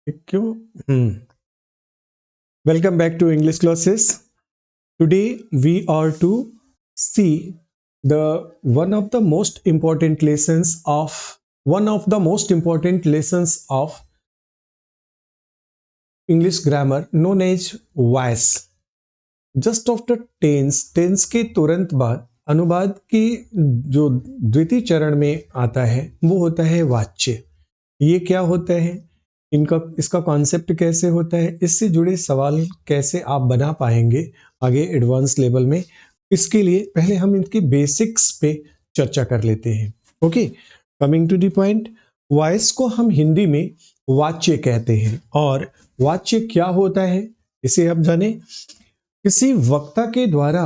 क्यों? Welcome back to English classes. Today we are to see the one of the most important lessons of English grammar known as voice. Just after tense के तुरंत बाद अनुवाद की जो द्वितीय चरण में आता है वो होता है वाच्य। ये क्या होता है, इसका कॉन्सेप्ट कैसे होता है, इससे जुड़े सवाल कैसे आप बना पाएंगे आगे एडवांस लेवल में, इसके लिए पहले हम इनके बेसिक्स पे चर्चा कर लेते हैं। Okay, coming to the point, voice को हम हिंदी में वाच्य कहते हैं। और वाच्य क्या होता है इसे आप जाने। किसी वक्ता के द्वारा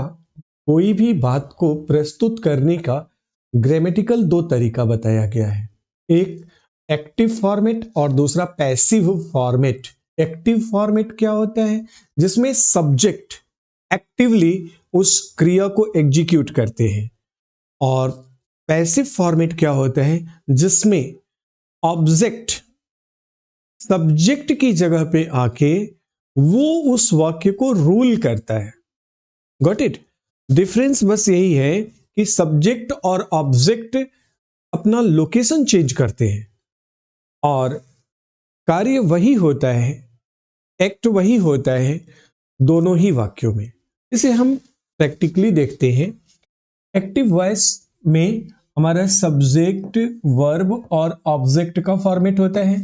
कोई भी बात को प्रस्तुत करने का ग्रामेटिकल दो तरीका बताया गया है, एक एक्टिव फॉर्मेट और दूसरा पैसिव फॉर्मेट। एक्टिव फॉर्मेट क्या होता है, जिसमें सब्जेक्ट एक्टिवली उस क्रिया को एग्जीक्यूट करते हैं, और पैसिव फॉर्मेट क्या होता है जिसमें ऑब्जेक्ट सब्जेक्ट की जगह पे आके वो उस वाक्य को रूल करता है। Got it? डिफरेंस बस यही है कि सब्जेक्ट और ऑब्जेक्ट अपना लोकेशन चेंज करते हैं और कार्य वही होता है, एक्ट वही होता है दोनों ही वाक्यों में। इसे हम प्रैक्टिकली देखते हैं। एक्टिव वॉइस में हमारा सब्जेक्ट, वर्ब और ऑब्जेक्ट का फॉर्मेट होता है।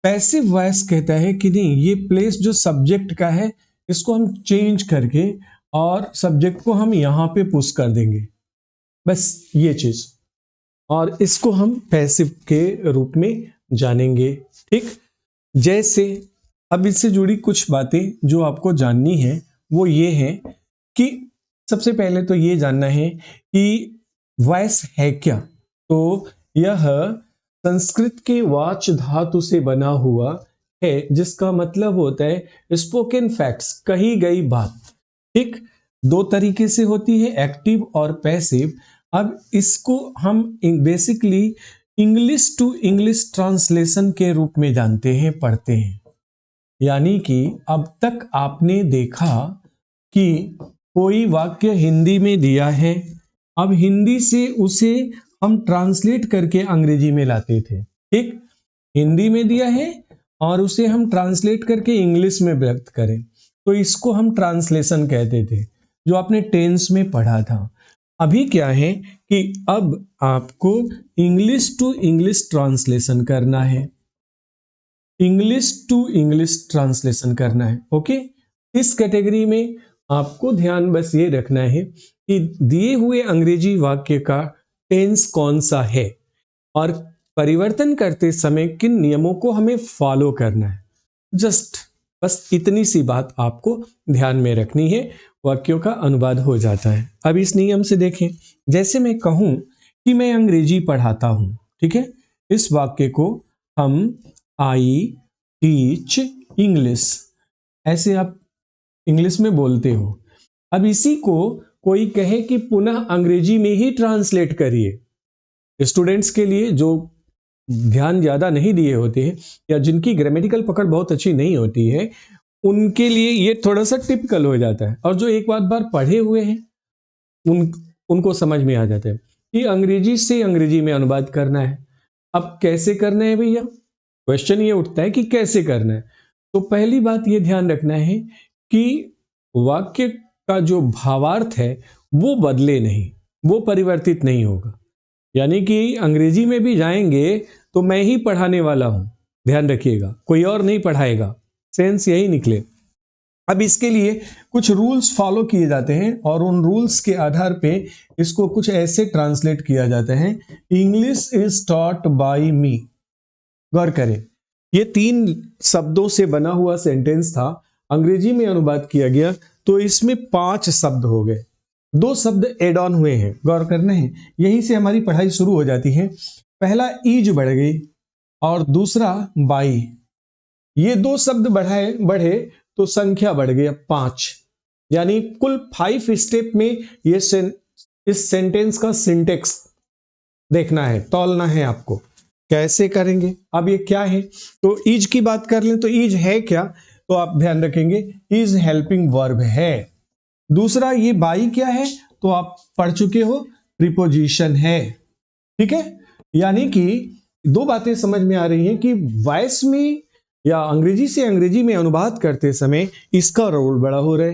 पैसिव वॉइस कहता है कि नहीं, ये प्लेस जो सब्जेक्ट का है इसको हम चेंज करके और सब्जेक्ट को हम यहां पे पुश कर देंगे, बस ये चीज, और इसको हम पैसिव के रूप में जानेंगे। ठीक, जैसे अब इससे जुड़ी कुछ बातें जो आपको जाननी है वो ये है कि सबसे पहले तो ये जानना है कि वॉइस है क्या। तो यह संस्कृत के वाच धातु से बना हुआ है, जिसका मतलब होता है स्पोकन फैक्ट्स, कही गई बात। ठीक, दो तरीके से होती है, एक्टिव और पैसिव। अब इसको हम basically English to English translation के रूप में जानते हैं, पढ़ते हैं। यानी कि अब तक आपने देखा कि कोई वाक्य हिंदी में दिया है, अब हिंदी से उसे हम ट्रांसलेट करके अंग्रेजी में लाते थे। ठीक, हिंदी में दिया है और उसे हम ट्रांसलेट करके इंग्लिश में व्यक्त करें, तो इसको हम ट्रांसलेशन कहते थे, जो आपने टेंस में पढ़ा था। अभी क्या है कि अब आपको इंग्लिश टू इंग्लिश ट्रांसलेशन करना है, इंग्लिश टू इंग्लिश ट्रांसलेशन करना है। ओके, इस कैटेगरी में आपको ध्यान बस ये रखना है कि दिए हुए अंग्रेजी वाक्य का टेंस कौन सा है और परिवर्तन करते समय किन नियमों को हमें फॉलो करना है। जस्ट बस इतनी सी बात आपको ध्यान में रखनी है, वाक्यों का अनुवाद हो जाता है। अब इस नियम से देखें, जैसे मैं कहूं कि मैं अंग्रेजी पढ़ाता हूं, ठीक है, इस वाक्य को हम आई टीच इंग्लिश, ऐसे आप इंग्लिश में बोलते हो। अब इसी को कोई कहे कि पुनः अंग्रेजी में ही ट्रांसलेट करिए, स्टूडेंट्स के लिए जो ध्यान ज्यादा नहीं दिए होते हैं या जिनकी ग्रामेटिकल पकड़ बहुत अच्छी नहीं होती है, उनके लिए ये थोड़ा सा टिपिकल हो जाता है, और जो एक बार पढ़े हुए हैं उनको समझ में आ जाता है कि अंग्रेजी से अंग्रेजी में अनुवाद करना है। अब कैसे करना है भैया, क्वेश्चन ये उठता है कि कैसे करना है। तो पहली बात ये ध्यान रखना है कि वाक्य का जो भावार्थ है वो बदले नहीं, वो परिवर्तित नहीं होगा। यानी कि अंग्रेजी में भी जाएंगे तो मैं ही पढ़ाने वाला हूं, ध्यान रखिएगा, कोई और नहीं पढ़ाएगा, सेंस यही निकले। अब इसके लिए कुछ रूल्स फॉलो किए जाते हैं और उन रूल्स के आधार पे इसको कुछ ऐसे ट्रांसलेट किया जाता है, इंग्लिश इज टॉट बाय मी। गौर करें, ये 3 शब्दों से बना हुआ सेंटेंस था, अंग्रेजी में अनुवाद किया गया तो इसमें 5 शब्द हो गए, 2 शब्द एड ऑन हुए हैं। गौर करना है, यहीं से हमारी पढ़ाई शुरू हो जाती है। पहला ईज बढ़ गई और दूसरा बाई, ये 2 शब्द बढ़े तो संख्या बढ़ गई 5, यानी कुल 5 स्टेप में ये इस सेंटेंस का सिंटेक्स देखना है, तौलना है आपको। कैसे करेंगे? अब ये क्या है? तो इज की बात कर लें तो इज है क्या? तो आप ध्यान रखेंगे इज हेल्पिंग वर्ब है। दूसरा ये बाई क्या है? तो आप पढ़ चुके हो, प्रीपोजिशन है। ठीक है, यानी कि दो बातें समझ में आ रही हैं कि वॉइस में या अंग्रेजी से अंग्रेजी में अनुवाद करते समय इसका रोल बड़ा हो रहा है,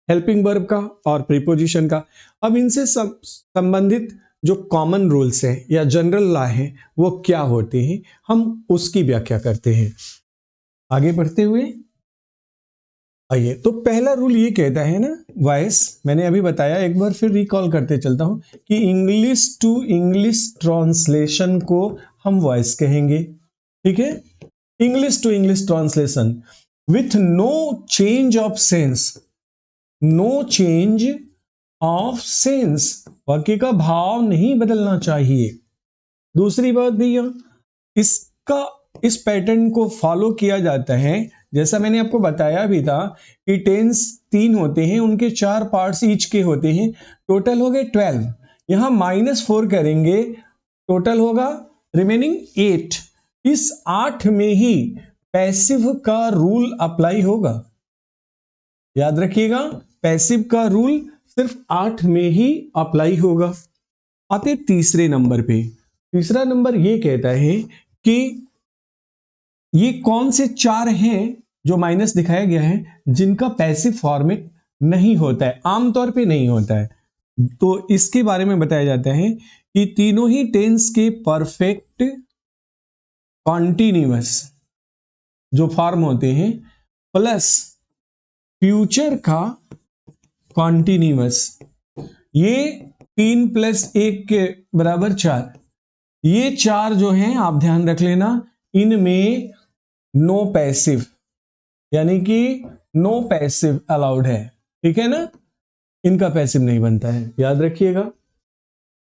हेल्पिंग वर्ब का और प्रीपोजिशन का। अब इनसे संबंधित जो कॉमन रूल्स हैं या जनरल लॉ हैं वो क्या होते हैं, हम उसकी व्याख्या करते हैं। आगे बढ़ते हुए आइए, तो पहला रूल ये कहता है ना, वॉइस मैंने अभी बताया, एक बार फिर रिकॉल करते चलता हूं कि इंग्लिश टू इंग्लिश ट्रांसलेशन को हम वॉइस कहेंगे। ठीक है, English to English translation with no change of sense, no change of sense, वाक्य का भाव नहीं बदलना चाहिए। दूसरी बात भैया, इसका इस पैटर्न को फॉलो किया जाता है, जैसा मैंने आपको बताया भी था कि टेंस 3 होते हैं, उनके 4 पार्ट्स ईच के होते हैं, टोटल हो गए 12। यहां -4 करेंगे, टोटल होगा रिमेनिंग 8। इस 8 में ही पैसिव का रूल अप्लाई होगा। याद रखिएगा, पैसिव का रूल सिर्फ 8 में ही अप्लाई होगा। आते तीसरे नंबर पे। तीसरा नंबर ये कहता है कि ये कौन से 4 हैं जो माइनस दिखाया गया है जिनका पैसिव फॉर्मेट नहीं होता है, आमतौर पे नहीं होता है। तो इसके बारे में बताया जाता है कि तीनों ही टेंस के परफेक्ट कॉन्टिन्यूअस जो फॉर्म होते हैं प्लस फ्यूचर का कॉन्टिन्यूअस, ये 3 + 1 के बराबर 4, ये 4 जो हैं आप ध्यान रख लेना, इनमें नो पैसिव, यानी कि नो पैसिव अलाउड है। ठीक है ना, इनका पैसिव नहीं बनता है, याद रखिएगा।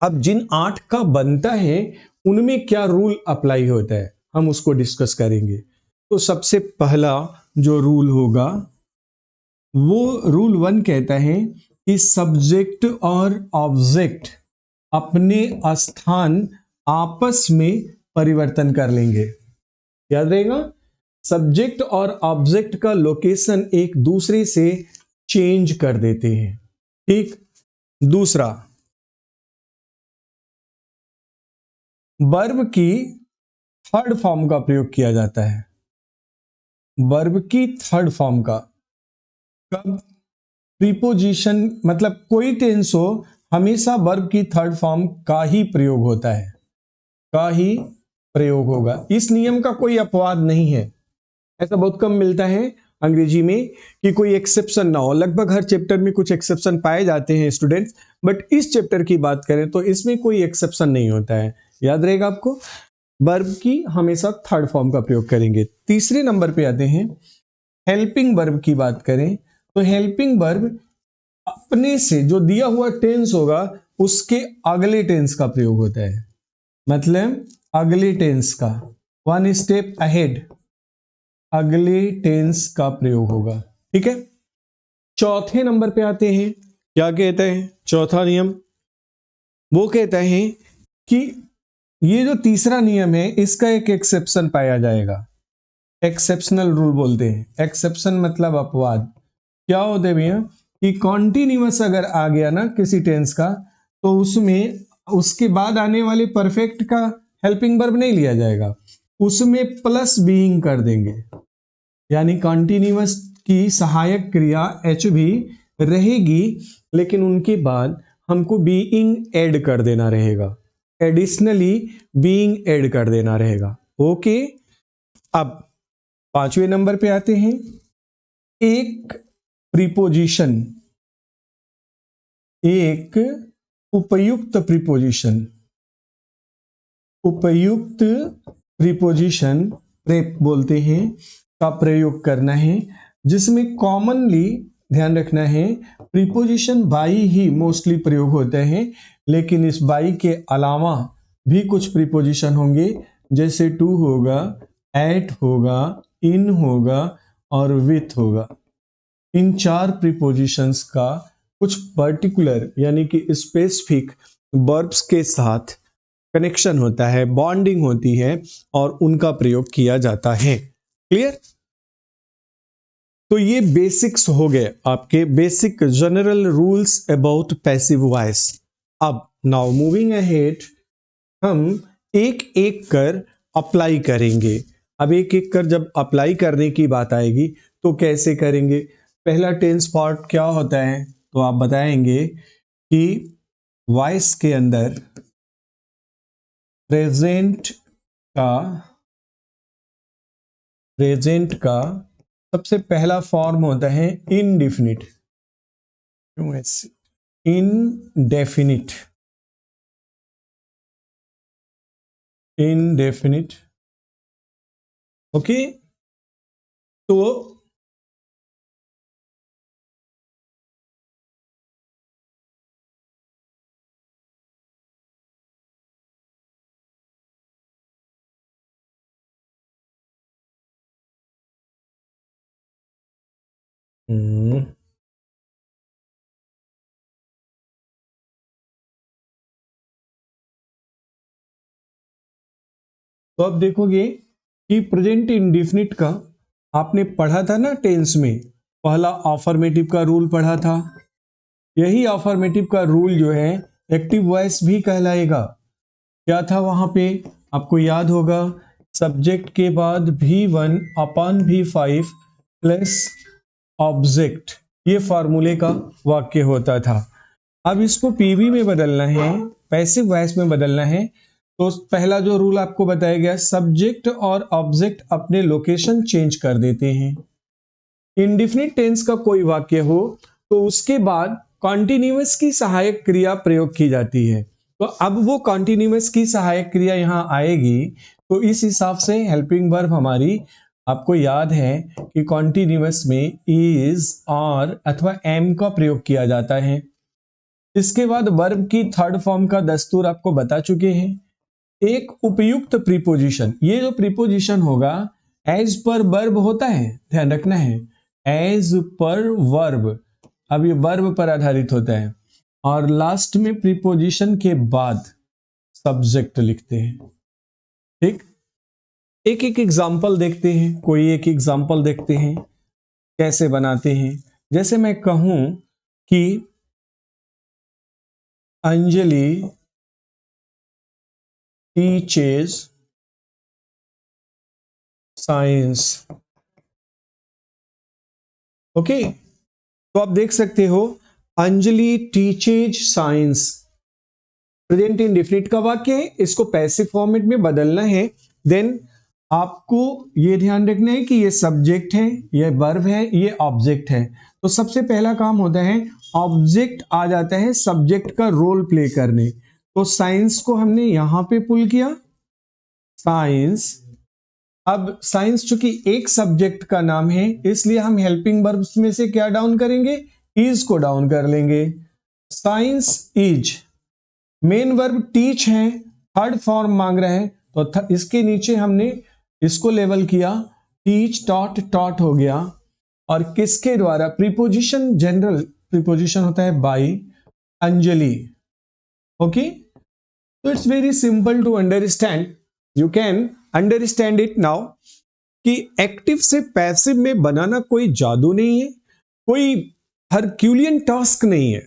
अब जिन 8 का बनता है उनमें क्या रूल अप्लाई होता है हम उसको डिस्कस करेंगे। तो सबसे पहला जो रूल होगा वो रूल 1 कहता है कि सब्जेक्ट और ऑब्जेक्ट अपने स्थान आपस में परिवर्तन कर लेंगे। याद रहेगा, सब्जेक्ट और ऑब्जेक्ट का लोकेशन एक दूसरे से चेंज कर देते हैं। ठीक, दूसरा, वर्ब की थर्ड फॉर्म का प्रयोग किया जाता है। वर्ब की थर्ड फॉर्म का कब? प्रीपोजिशन, मतलब कोई टेंस हो, हमेशा वर्ब की थर्ड फॉर्म का ही प्रयोग होता है, का ही प्रयोग होगा। इस नियम का कोई अपवाद नहीं है, ऐसा बहुत कम मिलता है अंग्रेजी में कि कोई एक्सेप्शन ना हो। लगभग हर चैप्टर में कुछ एक्सेप्शन पाए जाते हैं स्टूडेंट्स, बट इस चैप्टर की बात करें तो इसमें कोई एक्सेप्शन नहीं होता है। याद रहेगा आपको, वर्ब की हमेशा थर्ड फॉर्म का प्रयोग करेंगे। तीसरे नंबर पे आते हैं, हेल्पिंग वर्ब की बात करें तो हेल्पिंग वर्ब अपने से जो दिया हुआ टेंस होगा उसके अगले टेंस का प्रयोग होता है, मतलब अगले टेंस का, 1 स्टेप अहेड, अगले टेंस का प्रयोग होगा। ठीक है, चौथे नंबर पे आते हैं, क्या कहते हैं चौथा नियम? वो कहता है कि ये जो तीसरा नियम है इसका एक एक्सेप्शन पाया जाएगा, एक्सेप्शनल रूल बोलते हैं। एक्सेप्शन मतलब अपवाद। क्या होते हैं भैया कि कॉन्टिन्यूअस अगर आ गया ना किसी टेंस का, तो उसमें उसके बाद आने वाले परफेक्ट का हेल्पिंग वर्ब नहीं लिया जाएगा, उसमें प्लस बीइंग कर देंगे, यानी कॉन्टिन्यूअस की सहायक क्रिया एच भी रहेगी, लेकिन उनके बाद हमको बीइंग ऐड कर देना रहेगा, एडिशनली बीइंग ऐड कर देना रहेगा। ओके, अब पांचवें नंबर पे आते हैं, एक प्रीपोजिशन, एक उपयुक्त प्रीपोजिशन, उपयुक्त प्रीपोजिशन प्रेप बोलते हैं का प्रयोग करना है, जिसमें कॉमनली ध्यान रखना है प्रीपोजिशन बाई ही मोस्टली प्रयोग होते हैं, लेकिन इस बाई के अलावा भी कुछ प्रीपोजिशन होंगे, जैसे टू होगा, एट होगा, इन होगा और विथ होगा। इन 4 प्रीपोजिशंस का कुछ पर्टिकुलर यानी कि स्पेसिफिक वर्ब्स के साथ कनेक्शन होता है, बॉन्डिंग होती है और उनका प्रयोग किया जाता है। क्लियर? तो ये बेसिक्स हो गए आपके, basic general rules about passive voice. अब नाउ मूविंग अहेड, हम एक एक कर अप्लाई करेंगे। अब एक एक कर जब अप्लाई करने की बात आएगी तो कैसे करेंगे? पहला टेंस पार्ट क्या होता है तो आप बताएंगे कि वॉइस के अंदर प्रेजेंट का सबसे पहला फॉर्म होता है इनडिफिनिट। इनडेफिनिट। ओके, तो तो अब देखोगे कि प्रेजेंट इंडिफिनिट का आपने पढ़ा था ना टेंस में, पहला अफर्मेटिव का रूल पढ़ा था। यही अफर्मेटिव का रूल जो है एक्टिव वॉइस भी कहलाएगा। क्या था वहां पे? आपको याद होगा, सब्जेक्ट के बाद V1 upon V5 plus object, ये फॉर्मूले का वाक्य होता था। अब इसको पीवी में बदलना है, पैसिव वॉइस में बदलना है, तो पहला जो रूल आपको बताया गया, सब्जेक्ट और ऑब्जेक्ट अपने लोकेशन चेंज कर देते हैं। इंडिफिनिट टेंस का कोई वाक्य हो तो उसके बाद कॉन्टिन्यूअस की सहायक क्रिया प्रयोग की जाती है। तो अब वो कॉन्टिन्यूअस की सहायक क्रिया यहां आएगी, तो इस हिसाब से हेल्पिंग वर्ब हमारी, आपको याद है कि कॉन्टिन्यूअस में इज, और अथवा एम का प्रयोग किया जाता है। इसके बाद वर्ब की थर्ड फॉर्म का दस्तूर आपको बता चुके हैं। एक उपयुक्त प्रीपोजिशन, ये जो प्रीपोजिशन होगा एज पर वर्ब होता है, ध्यान रखना है, एज पर वर्ब। अब ये वर्ब पर आधारित होता है और लास्ट में प्रीपोजिशन के बाद सब्जेक्ट लिखते हैं। ठीक, एक एक एग्जाम्पल देखते हैं, कोई एक एग्जाम्पल देखते हैं कैसे बनाते हैं। जैसे मैं कहूं कि अंजलि टीचेज साइंस। ओके, तो आप देख सकते हो Anjali teaches science, present indefinite का वाक्य है, इसको पैसिव फॉर्मेट में बदलना है। देन आपको ये ध्यान रखना है कि ये सब्जेक्ट है, ये वर्ब है, ये ऑब्जेक्ट है। तो सबसे पहला काम होता है, ऑब्जेक्ट आ जाता है सब्जेक्ट का रोल प्ले करने। तो साइंस को हमने यहां पे पुल किया, साइंस। अब साइंस चूंकि एक सब्जेक्ट का नाम है, इसलिए हम हेल्पिंग वर्ब्स में से क्या डाउन करेंगे? इज को डाउन कर लेंगे। Science is. Main verb teach है, थर्ड फॉर्म मांग रहे हैं, तो इसके नीचे हमने इसको लेवल किया, टीच टॉट, टॉट हो गया। और किसके द्वारा? प्रीपोजिशन, जनरल प्रीपोजिशन होता है बाई, अंजलि। ओके, तो it's very simple to understand, you can understand it now कि एक्टिव से पैसिव में बनाना कोई जादू नहीं है, कोई हरक्यूलियन टास्क नहीं है,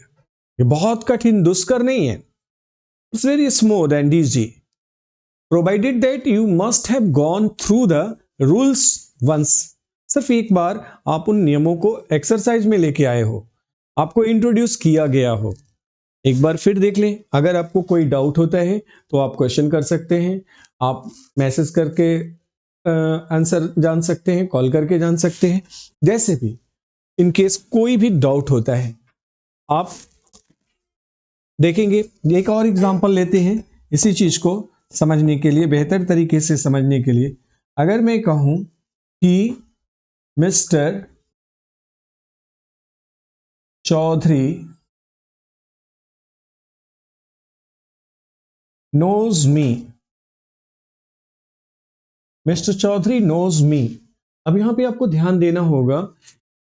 ये बहुत कठिन दुष्कर नहीं है। It's very smooth and easy, provided that you must have gone through the rules once. सिर्फ एक बार आप उन नियमों को एक्सरसाइज में लेके आए हो, आपको इंट्रोड्यूस किया गया हो। एक बार फिर देख लें। अगर आपको कोई डाउट होता है तो आप क्वेश्चन कर सकते हैं, आप मैसेज करके आंसर जान सकते हैं, कॉल करके जान सकते हैं, जैसे भी इन केस कोई भी डाउट होता है आप देखेंगे। एक और एग्जांपल लेते हैं इसी चीज को समझने के लिए, बेहतर तरीके से समझने के लिए। अगर मैं कहूं कि mister Chaudhary knows me, mister Chaudhary knows me. अब यहां पे आपको ध्यान देना होगा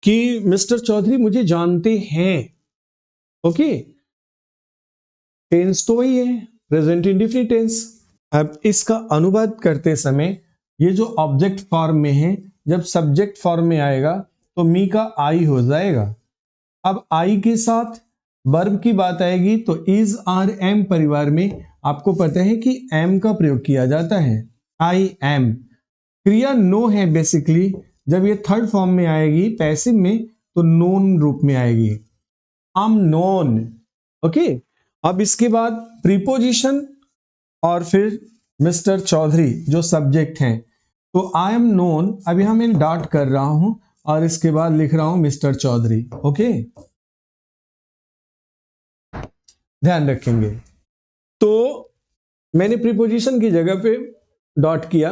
कि मिस्टर चौधरी मुझे जानते हैं। ओके, टेंस तो वही है, प्रेजेंट इंडेफिनिट टेंस। अब इसका अनुवाद करते समय ये जो ऑब्जेक्ट फॉर्म में है, जब सब्जेक्ट फॉर्म में आएगा तो मी का आई हो जाएगा। अब आई के साथ वर्ब की बात आएगी तो इज आर एम परिवार में आपको पता है कि एम का प्रयोग किया जाता है। आई एम क्रिया नो है बेसिकली, जब ये थर्ड फॉर्म में आएगी पैसिव में तो नोन रूप में आएगी, आम नोन। ओके, अब इसके बाद प्रीपोजिशन और फिर मिस्टर चौधरी जो सब्जेक्ट हैं, तो आई एम नोन, अब यहां मैं डॉट कर रहा हूं और इसके बाद लिख रहा हूं मिस्टर चौधरी। ओके, ध्यान रखेंगे। तो मैंने प्रीपोजिशन की जगह पे डॉट किया,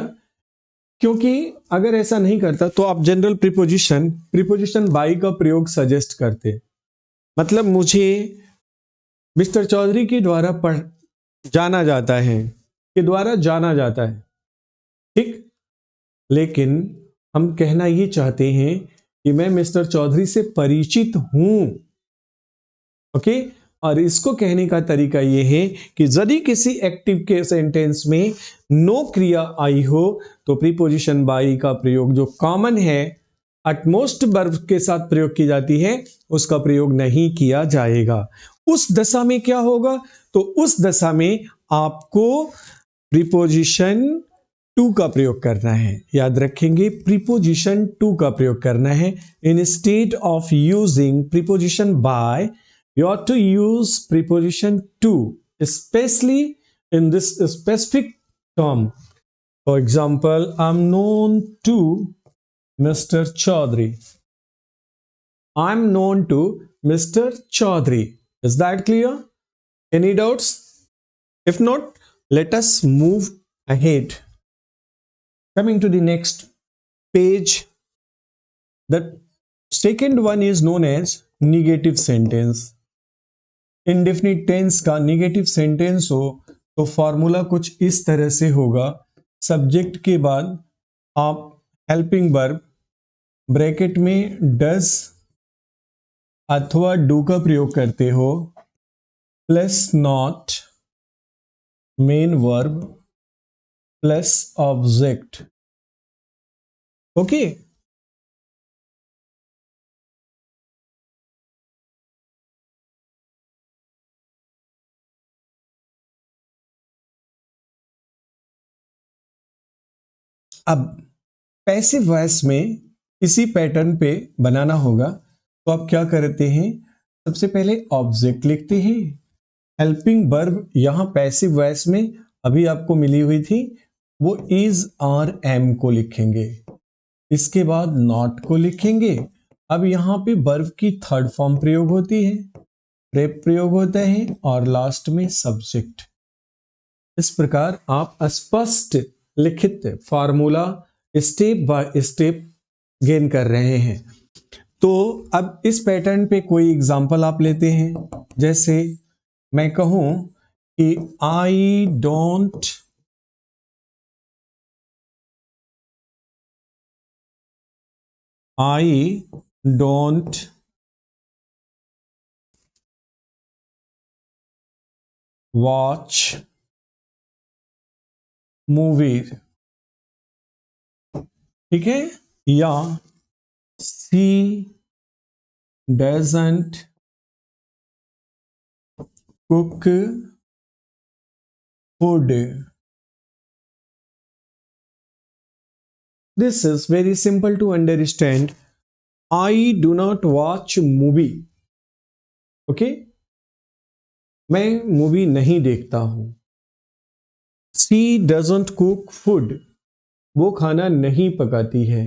क्योंकि अगर ऐसा नहीं करता तो आप जनरल प्रीपोजिशन बाई का प्रयोग सजेस्ट करते। मतलब मुझे मिस्टर चौधरी के द्वारा जाना जाता है, के द्वारा जाना जाता है, ठीक। लेकिन हम कहना ये चाहते हैं कि मैं मिस्टर चौधरी से परिचित हूं। ओके, और इसको कहने का तरीका यह है कि यदि किसी एक्टिव के सेंटेंस में नो क्रिया आई हो तो प्रीपोजिशन बाई का प्रयोग जो कॉमन है अटमोस्ट वर्ब के साथ प्रयोग की जाती है उसका प्रयोग नहीं किया जाएगा। उस दशा में क्या होगा, तो उस दशा में आपको प्रीपोजिशन टू का प्रयोग करना है। याद रखेंगे, प्रीपोजिशन टू का प्रयोग करना है। Instead of using preposition by, you ought to use preposition to, especially in this specific term. For example, I'm known to Mr. Chaudhary. I'm known to Mr. Chaudhary. Is that clear? Any doubts? If not, let us move ahead. Coming to the next page, the second one is known as negative sentence। Indefinite tense का negative sentence हो तो formula कुछ इस तरह से होगा। Subject के बाद आप हेल्पिंग वर्ब ब्रैकेट में डज अथवा डू का प्रयोग करते हो, plus not main verb plus object. Okay, अब पैसिव वॉइस में इसी पैटर्न पे बनाना होगा। तो आप क्या करते हैं, सबसे पहले ऑब्जेक्ट लिखते हैं, हेल्पिंग वर्ब यहां पैसिव वॉइस में अभी आपको मिली हुई थी वो इज और एम को लिखेंगे, इसके बाद नॉट को लिखेंगे। अब यहां पे वर्ब की थर्ड फॉर्म प्रयोग होती है, प्रेप प्रयोग होता है और लास्ट में सब्जेक्ट। इस प्रकार आप स्पष्ट लिखित formula step by step gain कर रहे हैं। तो अब इस पैटर्न पे कोई एग्जांपल आप लेते हैं, जैसे मैं कहूं कि आई डोंट वॉच मूवी, ठीक है, या she doesn't cook food. This is very simple to understand. I do not watch movie. Okay? मैं मूवी नहीं देखता हूं। She doesn't cook food. वो खाना नहीं पकाती है।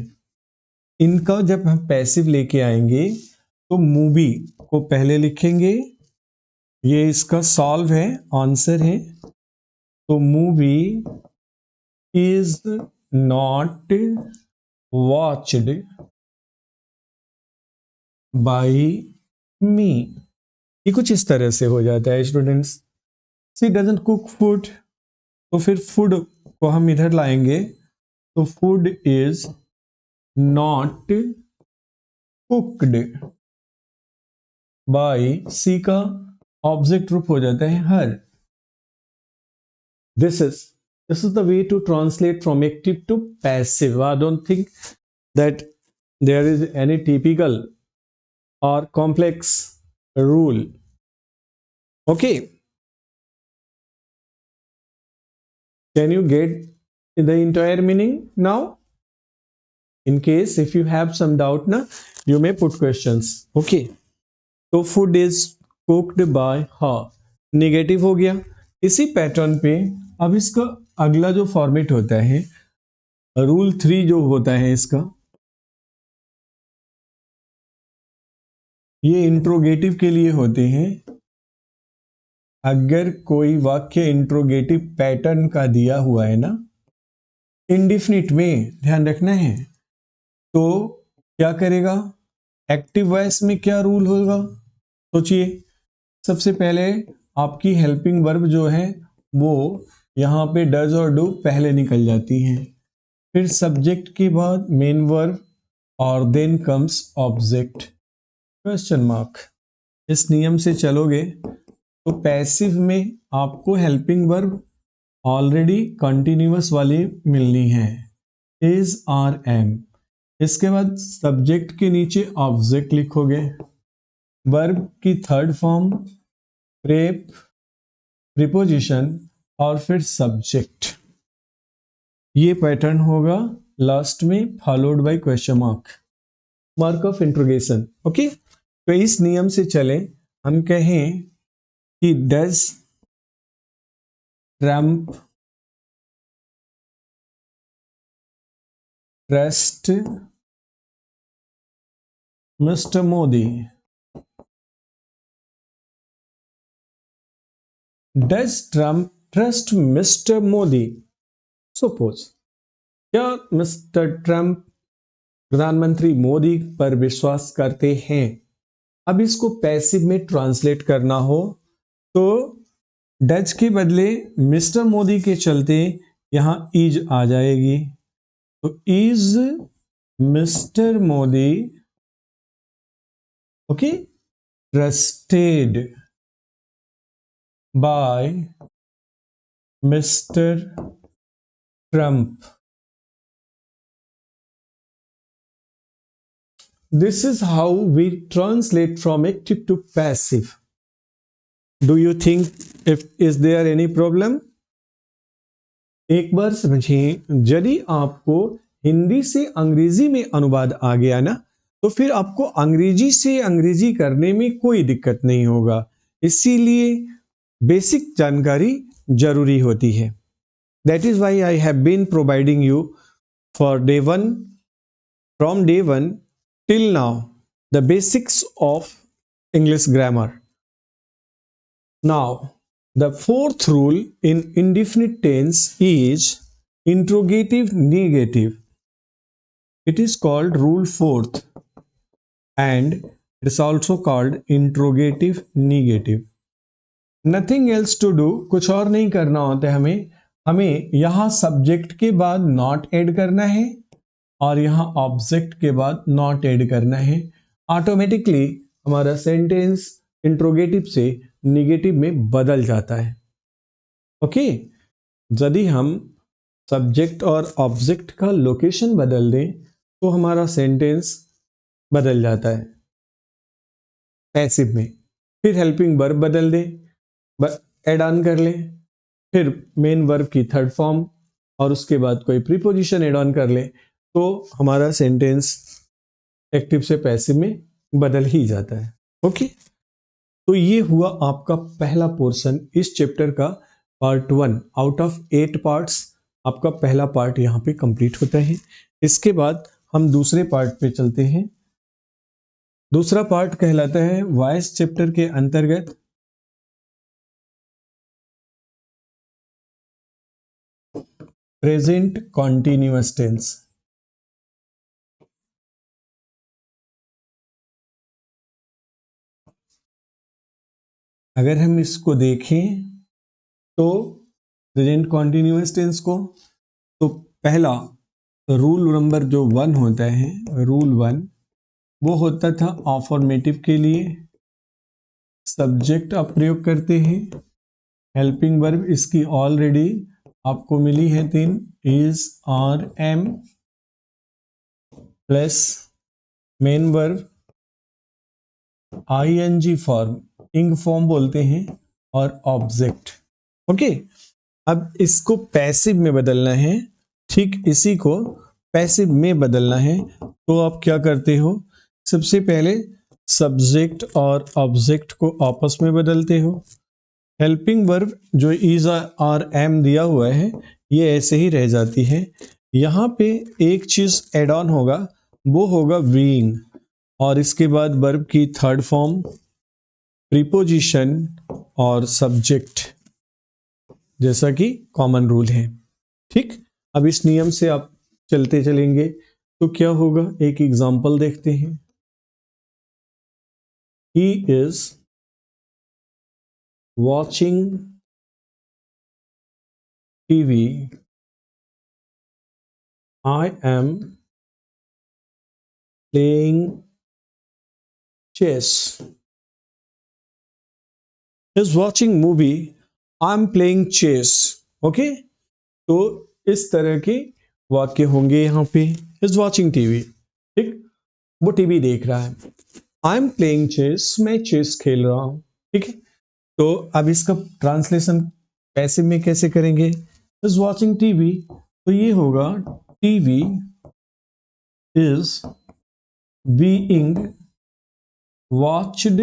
इनका जब हम पैसिव लेके आएंगे तो मूवी को पहले लिखेंगे, ये इसका सॉल्व है, आंसर है। तो movie is not watched by me. ये कुछ इस तरह से हो जाता है students. She doesn't cook food, तो फिर फूड को हम इधर लाएंगे तो food is not cooked by, she का ऑब्जेक्ट रूप हो जाता है her. This is the way to translate from active to passive. I don't think that there is any typical or complex rule. Okay, can you get the entire meaning now? In case if you have some doubt na, you may put questions. Okay, तो food is cooked by her, negative हो गया। इसी pattern पे अब इसका अगला जो format होता है, रूल 3 जो होता है इसका, ये इंट्रोगेटिव के लिए होते हैं। अगर कोई वाक्य इंट्रोगेटिव पैटर्न का दिया हुआ है ना, इंडिफिनिट में ध्यान रखना है, तो क्या करेगा? एक्टिव वॉइस में क्या रूल होगा? सोचिए। सबसे पहले आपकी हेल्पिंग वर्ब जो है वो यहाँ पे डज और डू पहले निकल जाती हैं, फिर सब्जेक्ट के बाद मेन वर्ब और then comes object question mark. इस नियम से चलोगे तो पैसिव में आपको हेल्पिंग वर्ब ऑलरेडी कंटिन्यूअस वाली मिलनी है, इज आर एम। इसके बाद सब्जेक्ट के नीचे ऑब्जेक्ट लिखोगे, वर्ब की थर्ड फॉर्म प्रेप, प्रीपोजिशन और फिर सब्जेक्ट। ये पैटर्न होगा लास्ट में, followed by question mark, mark of interrogation. Okay, तो इस नियम से चले, हम कहें कि does Trump trust mister Modi? Does Trump trust mister Modi? Suppose क्या मिस्टर ट्रम्प प्रधानमंत्री मोदी पर विश्वास करते हैं? अब इसको पैसिव में ट्रांसलेट करना हो तो डज के बदले मिस्टर मोदी के चलते यहां इज आ जाएगी, तो is mister Modi okay trusted bye mister Trump? This is how we translate from active to passive. Do you think is there any problem? एक बार समझिए, यदि आपको हिंदी से अंग्रेजी में अनुवाद आ गया ना, तो फिर आपको अंग्रेजी से अंग्रेजी करने में कोई दिक्कत नहीं होगा। इसीलिए बेसिक जानकारी जरूरी होती है। That is why I have been providing you for day 1, from day 1 till now, the basics of English grammar. Now, the fourth rule in indefinite tense is interrogative negative. It is called rule 4th and it is also called interrogative negative. Nothing else to do, कुछ और नहीं करना होता है हमें यहां subject के बाद नॉट ऐड करना है और यहां ऑब्जेक्ट के बाद नॉट ऐड करना है। ऑटोमेटिकली हमारा सेंटेंस इंट्रोगेटिव से निगेटिव में बदल जाता है। ओके, यदि हम सब्जेक्ट और ऑब्जेक्ट का लोकेशन बदल दें तो हमारा सेंटेंस बदल जाता है पैसिव में। फिर हेल्पिंग वर्ब बदल दें, ऐड ऑन कर लें, फिर मेन वर्ब की थर्ड फॉर्म और उसके बाद कोई प्रीपोजिशन ऐड ऑन कर ले, तो हमारा सेंटेंस एक्टिव से पैसिव में बदल ही जाता है। ओके, तो ये हुआ आपका पहला पोर्शन इस चैप्टर का, पार्ट 1 आउट ऑफ 8 पार्ट्स। आपका पहला पार्ट यहाँ पे कंप्लीट होता है। इसके बाद हम दूसरे पार्ट पे चलते हैं। दूसरा पार्ट कहलाता है वॉइस चैप्टर के अंतर्गत प्रेजेंट कॉन्टिन्यूअस टेंस। अगर हम इसको देखें तो प्रेजेंट कॉन्टिन्यूअस टेंस को, तो पहला रूल नंबर जो 1 होता है, रूल 1 वो होता था अफर्मेटिव के लिए सब्जेक्ट आप प्रयोग करते हैं हेल्पिंग वर्ब इसकी ऑलरेडी आपको मिली है 3, is, are, am plus main verb ING form, ing form बोलते हैं, और ऑब्जेक्ट। ओके, अब इसको पैसिव में बदलना है, ठीक इसी को पैसिव में बदलना है। तो आप क्या करते हो, सबसे पहले सब्जेक्ट और ऑब्जेक्ट को आपस में बदलते हो। हेल्पिंग वर्ब जो इज, आर, एम दिया हुआ है ये ऐसे ही रह जाती है। यहाँ पे एक चीज एड ऑन होगा, वो होगा बीइंग, और इसके बाद वर्ब की थर्ड फॉर्म, प्रीपोजिशन और सब्जेक्ट, जैसा कि कॉमन रूल है। ठीक, अब इस नियम से आप चलते चलेंगे तो क्या होगा, एक एग्जांपल देखते हैं। He is watching TV, I am playing chess, is watching movie, I'm playing chess। Okay, तो इस तरह के वाक्य होंगे यहाँ पे। is watching TV, ठीक, वो टीवी देख रहा है। I'm playing chess, मैं चेस खेल रहा हूँ। ठीक है, तो अब इसका ट्रांसलेशन पैसिव में कैसे करेंगे, is watching TV, तो ये होगा TV is being watched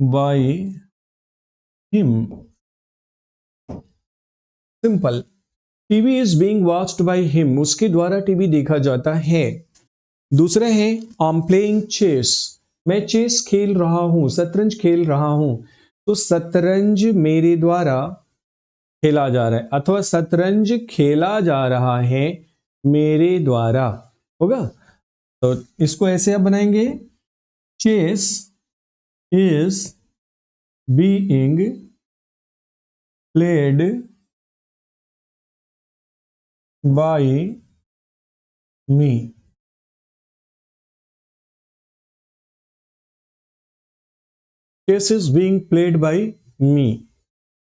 by him। Simple, TV is being watched by him, उसके द्वारा टीवी देखा जाता है। दूसरा है आई एम प्लेइंग चेस, मैं चेस खेल रहा हूं, शतरंज खेल रहा हूं। तो शतरंज मेरे द्वारा खेला जा रहा है, अथवा शतरंज खेला जा रहा है मेरे द्वारा, होगा। तो इसको ऐसे आप बनाएंगे, chess is being played by me। Chess is being played by me।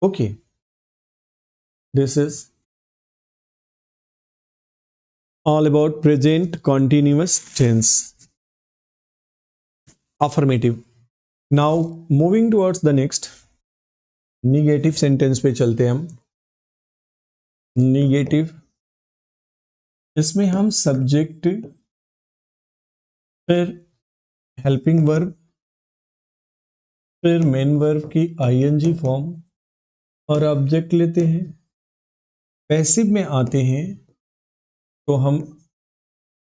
Okay, this is all about present continuous tense, affirmative। Now moving towards the next, negative sentence पे चलते हैं हम। negative, इसमें हम सब्जेक्ट, फिर हेल्पिंग वर्ब, फिर main verb की ING form और ऑब्जेक्ट लेते हैं। पैसिव में आते हैं तो हम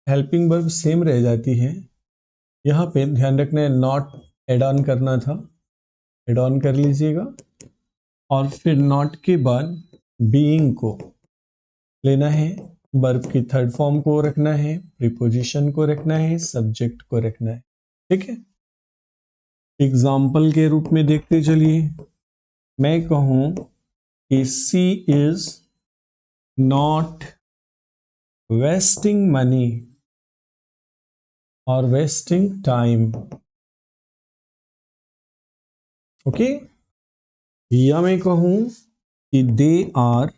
हेल्पिंग वर्ब सेम रह जाती है, यहाँ पे ध्यान रखना है नॉट एड ऑन करना था, एड ऑन कर लीजिएगा, और फिर नॉट के बाद बीइंग को लेना है, वर्ब की थर्ड फॉर्म को रखना है, प्रीपोजिशन को रखना है, सब्जेक्ट को रखना है। ठीक है, एग्जाम्पल के रूप में देखते चलिए। मैं कहूं कि she is not wasting money और वेस्टिंग टाइम। ओके, या मैं कहूं कि they are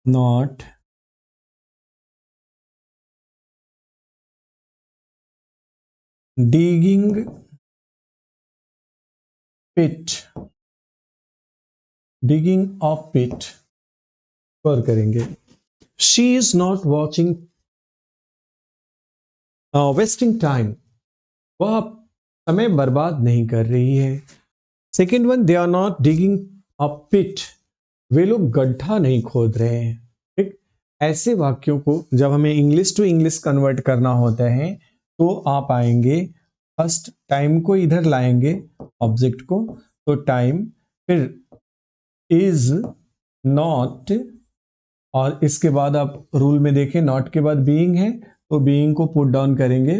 not digging pit, digging a pit पर करेंगे। she is not watching wasting time, वह समय बर्बाद नहीं कर रही है। Second one, they are not digging a pit, वे लोग गड्ढा नहीं खोद रहे हैं। ठीक, ऐसे वाक्यों को जब हमें इंग्लिश टू इंग्लिश कन्वर्ट करना होता है तो आप आएंगे, फर्स्ट टाइम को इधर लाएंगे ऑब्जेक्ट को, तो टाइम, फिर इज नॉट, और इसके बाद आप रूल में देखें नॉट के बाद बीइंग है तो बीइंग को पुट डाउन करेंगे।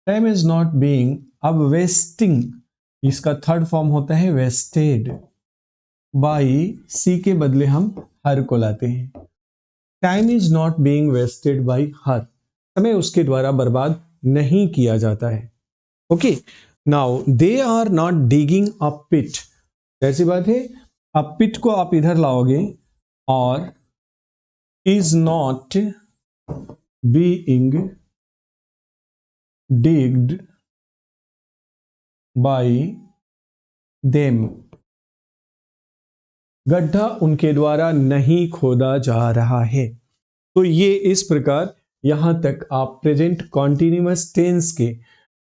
टाइम इज नॉट बीइंग, अब वेस्टिंग, इसका थर्ड फॉर्म होता है वेस्टेड, बाई सी के बदले हम हर को लाते हैं। Time is not being wasted by her, समय उसके द्वारा बर्बाद नहीं किया जाता है। Okay, now they are not digging a pit, ऐसी बात है, अब पिट को आप इधर लाओगे और is not being digged bye them, गड्ढा उनके द्वारा नहीं खोदा जा रहा है। तो ये इस प्रकार यहां तक आप प्रेजेंट कॉन्टिन्यूअस टेंस के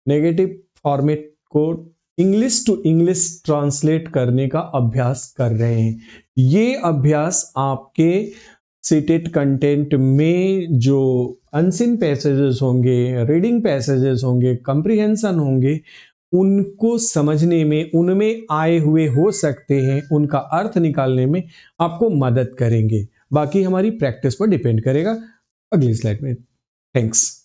नेगेटिव फॉर्मेट को इंग्लिश टू इंग्लिश ट्रांसलेट करने का अभ्यास कर रहे हैं। ये अभ्यास आपके सीटेड कंटेंट में जो अनसीन पैसेजेस होंगे, रीडिंग पैसेजेस होंगे, कंप्रीहेंशन होंगे, उनको समझने में, उनमें आए हुए हो सकते हैं, उनका अर्थ निकालने में आपको मदद करेंगे। बाकी हमारी प्रैक्टिस पर डिपेंड करेगा। अगली स्लाइड में। थैंक्स।